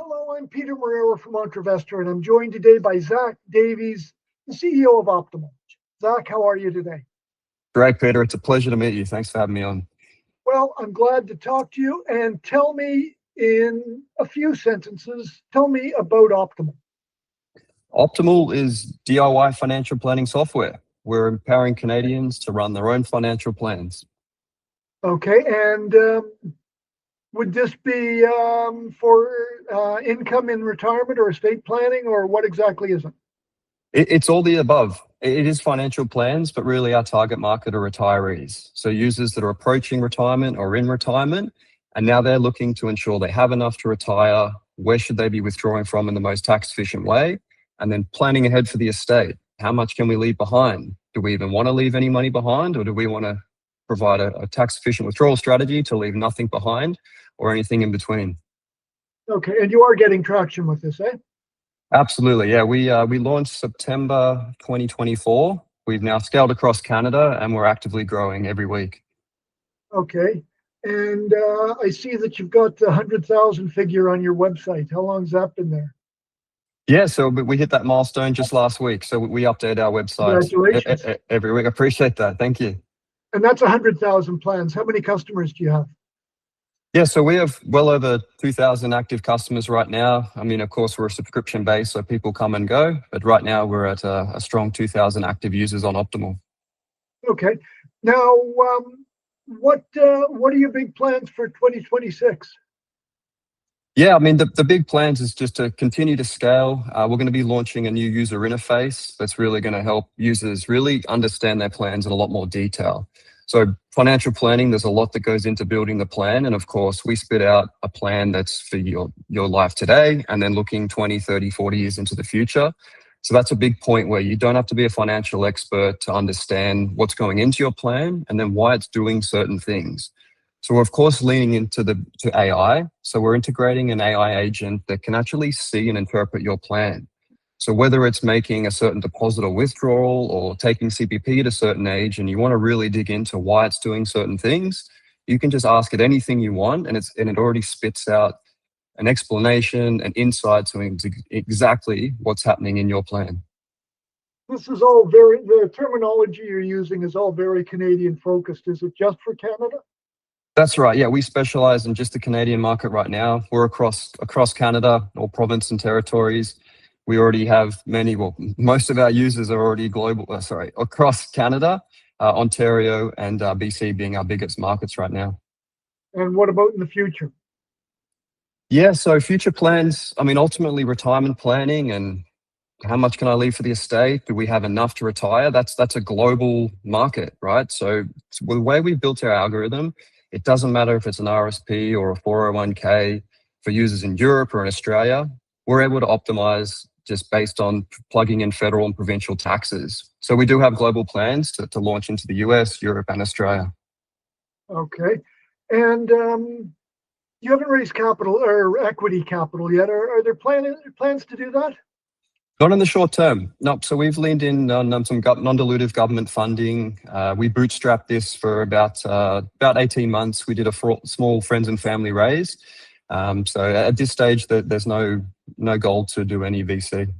Hello, I'm Peter Moreira from Entrevestor, and I'm joined today by Davies, the CEO of Optiml. Zach, how are you today? Great, Peter. It's a pleasure to meet you. Thanks for having me on. Well, I'm glad to talk to you, and tell me in a few sentences, tell me about Optiml. Optiml is DIY financial planning software. We're empowering Canadians to run their own financial plans. Okay, and would this be for income in retirement or estate planning, or what exactly is it? It's all the above. It is financial plans, but really our target market are retirees. So users that are approaching retirement or in retirement, and now they're looking to ensure they have enough to retire. Where should they be withdrawing from in the most tax efficient way? And then planning ahead for the estate. How much can we leave behind? Do we even want to leave any money behind, or do we want to provide a tax efficient withdrawal strategy to leave nothing behind or anything in between? Okay, and you are getting traction with this, eh? Absolutely, yeah. We launched September 2024. We've now scaled across Canada, and we're actively growing every week. Okay, and I see that you've got the 100,000 figure on your website. How long's that been there? Yeah, so we hit that milestone just last week. So we update our website Congratulations. every week. I appreciate that. Thank you. And that's 100,000 plans. How many customers do you have? Yeah, so we have well over 2,000 active customers right now. I mean, of course, we're a subscription base, so people come and go. But right now, we're at a strong 2,000 active users on Optiml. Okay. Now, what are your big plans for 2026? Yeah, I mean, the big plans is just to continue to scale. We're going to be launching a new user interface that's really going to help users really understand their plans in a lot more detail. So financial planning, there's a lot that goes into building the plan. And of course, we spit out a plan that's for your life today and then looking 20, 30, 40 years into the future. So that's a big point where you don't have to be a financial expert to understand what's going into your plan and then why it's doing certain things. So we're of course leaning into to AI. So we're integrating an AI agent that can actually see and interpret your plan. So whether it's making a certain deposit or withdrawal or taking CPP at a certain age, and you want to really dig into why it's doing certain things, you can just ask it anything you want, and it already spits out an explanation, an insight to exactly what's happening in your plan. This is all the terminology you're using is all very Canadian focused. Is it just for Canada? That's right. Yeah, we specialize in just the Canadian market right now. We're across Canada, all province and territories. We already have most of our users are already across Canada, Ontario and BC being our biggest markets right now. And what about in the future? Yeah, so future plans, I mean, ultimately retirement planning and how much can I leave for the estate? Do we have enough to retire? That's a global market, right? So the way we built our algorithm, it doesn't matter if it's an RSP or a 401k for users in Europe or in Australia, we're able to optimize just based on plugging in federal and provincial taxes. So we do have global plans to launch into the US, Europe, and Australia. Okay. And you haven't raised capital or equity capital yet. Are there plans to do that? Not in the short term. No. So we've leaned in on some non-dilutive government funding. We bootstrapped this for about 18 months. We did a small friends and family raise. So at this stage, there's no goal to do any VC.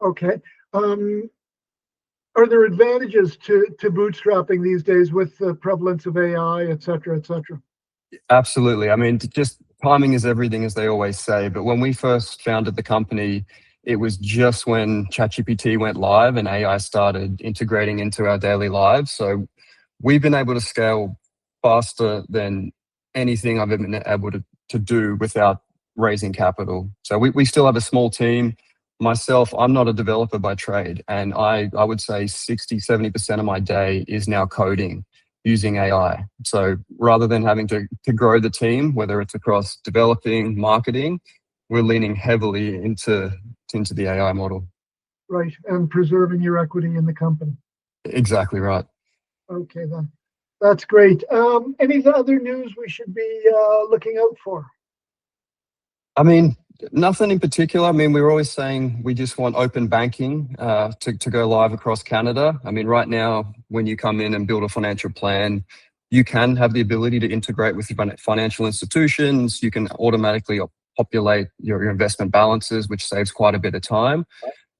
Okay. Are there advantages to bootstrapping these days with the prevalence of AI, et cetera, et cetera? Absolutely. I mean, just timing is everything, as they always say. But when we first founded the company, it was just when ChatGPT went live and AI started integrating into our daily lives. So we've been able to scale faster than anything I've ever been able to do without raising capital. So we still have a small team. Myself, I'm not a developer by trade. And I would say 60, 70% of my day is now coding using AI. So rather than having to grow the team, whether it's across developing, marketing, we're leaning heavily into the AI model. Right, and preserving your equity in the company. Exactly right. Okay, then. That's great. Any other news we should be looking out for? I mean, nothing in particular. I mean, we were always saying we just want open banking to go live across Canada. I mean, right now, when you come in and build a financial plan, you can have the ability to integrate with financial institutions. You can automatically populate your investment balances, which saves quite a bit of time.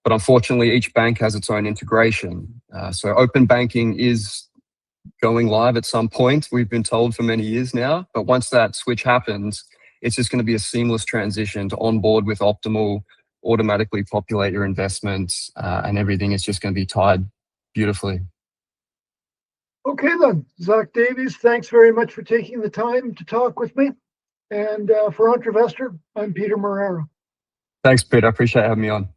But unfortunately, each bank has its own integration. So open banking is going live at some point, we've been told for many years now. But once that switch happens, it's just going to be a seamless transition to onboard with Optiml, automatically populate your investments, and everything is just going to be tied beautifully. Okay then, Zach Davies, thanks very much for taking the time to talk with me. And for Entrevestor, I'm Peter Moreira. Thanks, Peter. I appreciate having me on.